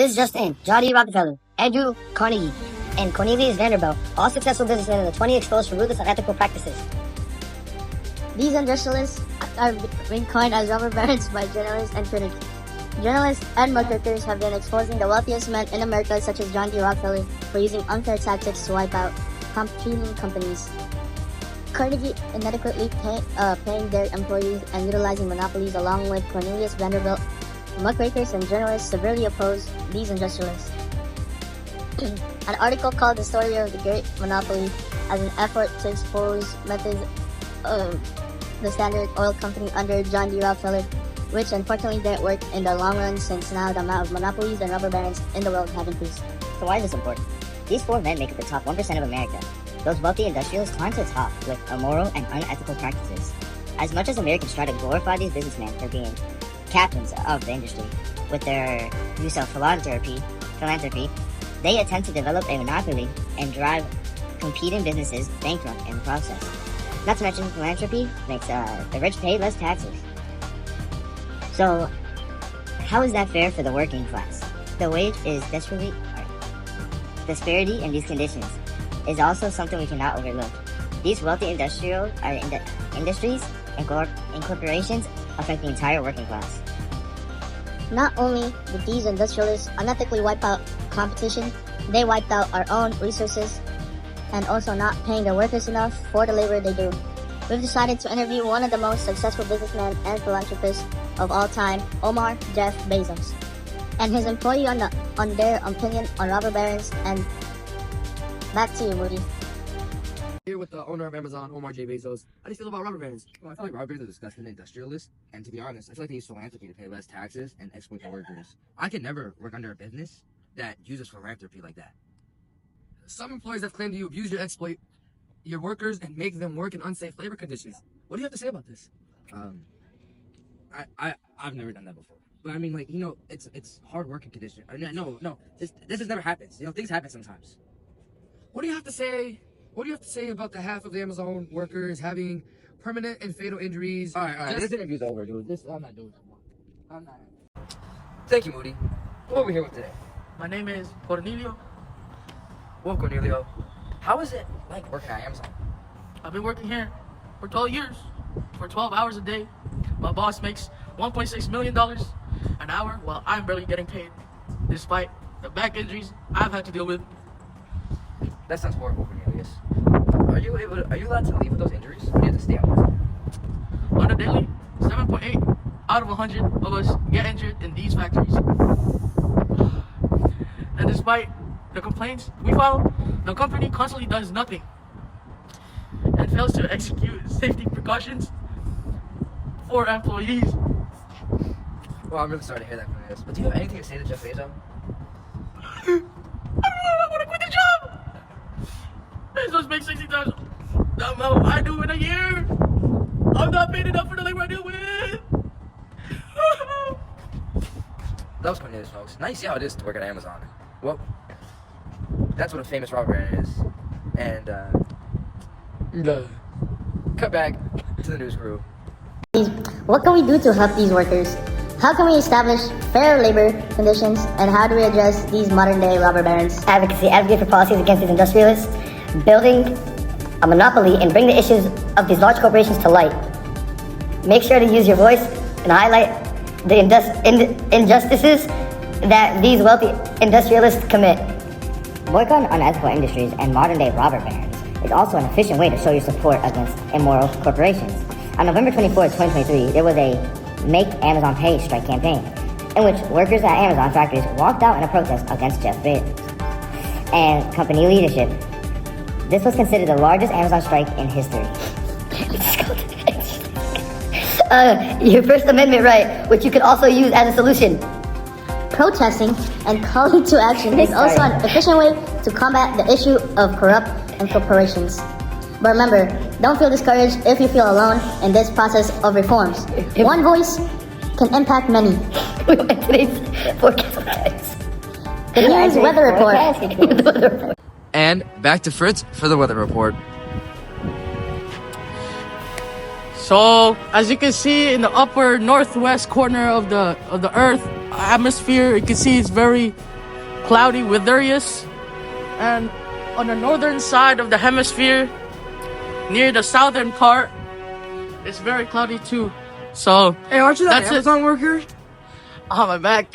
This is just in. John D. Rockefeller, Andrew Carnegie, and Cornelius Vanderbilt, all successful businessmen in the 20 exposed for ruthless unethical practices. These industrialists are being coined as robber barons by journalists and critics. Journalists and marketers have been exposing the wealthiest men in America, such as John D. Rockefeller, for using unfair tactics to wipe out competing companies. Carnegie inadequately paying their employees and utilizing monopolies, along with Cornelius Vanderbilt. Muckrakers and journalists severely oppose these industrialists. An article called "The Story of the Great Monopoly" as an effort to expose methods of the Standard Oil Company under John D. Rockefeller, which unfortunately didn't work in the long run, since now the amount of monopolies and rubber barons in the world have increased. So why is this important? These four men make up the top 1% of America. Those wealthy industrialists climb to the top with immoral and unethical practices. As much as Americans try to glorify these businessmen for being captains of the industry with their use of philanthropy, they attempt to develop a monopoly and drive competing businesses bankrupt in the process. Not to mention, philanthropy makes the rich pay less taxes. So, how is that fair for the working class? The wage is disparity in these conditions is also something we cannot overlook. These wealthy industries and corporations affect the entire working class. Not only did these industrialists unethically wipe out competition, they wiped out our own resources and also not paying their workers enough for the labor they do. We've decided to interview one of the most successful businessmen and philanthropists of all time, Omar Jeff Bezos, and his employee on their opinion on robber barons. And back to you, Moody. Here with the owner of Amazon, Omar J. Bezos. How do you feel about robber barons? Well, I feel like robber barons are disgusting industrialists, and to be honest, I feel like they use philanthropy to pay less taxes and exploit their workers. I could never work under a business that uses philanthropy like that. Some employers have claimed you abuse or exploit your workers and make them work in unsafe labor conditions. What do you have to say about this? I've never done that before. But I mean, like, it's hard working condition. No, this just never happens. Things happen sometimes. What do you have to say? What do you have to say about the half of the Amazon workers having permanent and fatal injuries? All right. This interview's over, dude. I'm not doing it anymore. I'm not. Thank you, Moody. What are we here with today? My name is Cornelio. Well, Cornelio, how is it like working at Amazon? I've been working here for 12 years, for 12 hours a day. My boss makes $1.6 million an hour while I'm barely getting paid, despite the back injuries I've had to deal with. That sounds horrible, Cornelius. Are you allowed to leave with those injuries, or do you have to stay at work? On a daily, 7.8 out of 100 of us get injured in these factories. And despite the complaints we file, the company constantly does nothing and fails to execute safety precautions for employees. Well, I'm really sorry to hear that, Cornelius. But do you have anything to say to Jeff Bezos? I don't know, I want to quit the job! Bezos makes 60 times the amount I do in a year! I'm not paid enough for the labor I deal with! That was Cornelius, folks. Now you see how it is to work at Amazon. Well, that's what a famous robber baron is. And, cut back to the news crew. What can we do to help these workers? How can we establish fair labor conditions, and how do we address these modern-day robber barons? Advocate for policies against these industrialists, building a monopoly, and bring the issues of these large corporations to light. Make sure to use your voice and highlight the injustices that these wealthy industrialists commit. Boycotting unethical industries and modern-day robber barons is also an efficient way to show your support against immoral corporations. On November 24, 2023, there was a Make Amazon Pay strike campaign, in which workers at Amazon factories walked out in a protest against Jeff Bezos and company leadership. This was considered the largest Amazon strike in history. Your First Amendment right, which you could also use as a solution. Protesting and calling to action is also an efficient way to combat the issue of corrupt corporations. But remember, don't feel discouraged if you feel alone in this process of reforms. One voice can impact many. Today's forecast. The news weather report. And back to Fritz for the weather report. So, as you can see in the upper northwest corner of the Earth atmosphere, you can see it's very cloudy with Darius. And on the northern side of the hemisphere, near the southern part, it's very cloudy too. So Hey, aren't you that that's it. Amazon worker? On my back.